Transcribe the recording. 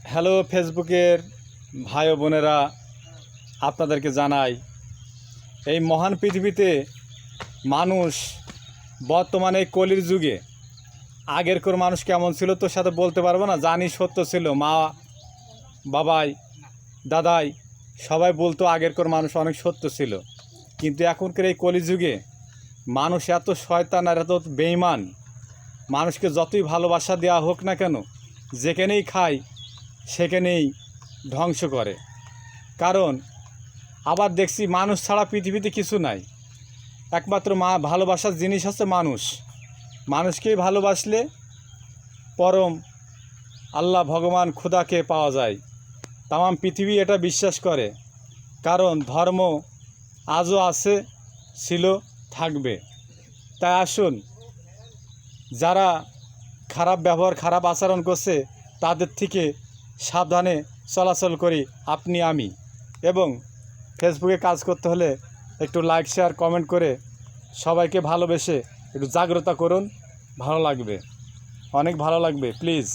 Hello ফেসবুকের ভাই ও বোনেরা, আপনাদেরকে জানাই এই মহান পৃথিবীতে মানুষ বর্তমানে কলির যুগে আগেরকার মানুষ কেমন ছিল তোর সাথে বলতে পারবো না। জানি সত্য ছিল, মা বাবাই দাদাই সবাই বলতো আগেরকার মানুষ অনেক সত্য ছিল। কিন্তু এখনকার এই কলিযুগে মানুষ এত শয়তান আর এত বেঈমান, মানুষকে যতই ভালোবাসা দেওয়া হোক না কেন, যেখানেই খায় সেখানেই ধ্বংস করে। কারণ আবার দেখছি মানুষ ছাড়া পৃথিবীতে কিছু নাই, একমাত্র ভালোবাসার জিনিস হচ্ছে মানুষ। মানুষকেই ভালোবাসলে পরম আল্লাহ ভগবান খুদাকে পাওয়া যায়। তামাম পৃথিবী এটা বিশ্বাস করে, কারণ ধর্ম আজও আছে, ছিল, থাকবে। তাই আসুন, যারা খারাপ ব্যবহার খারাপ আচরণ করছে তাদের থেকে সাবধানে চলাচল করি আপনি আমি। এবং ফেসবুকে কাজ করতে হলে একটু লাইক শেয়ার কমেন্ট করে সবাইকে ভালোবেসে একটু জাগ্রত করুন, ভালো লাগবে, অনেক ভালো লাগবে প্লিজ।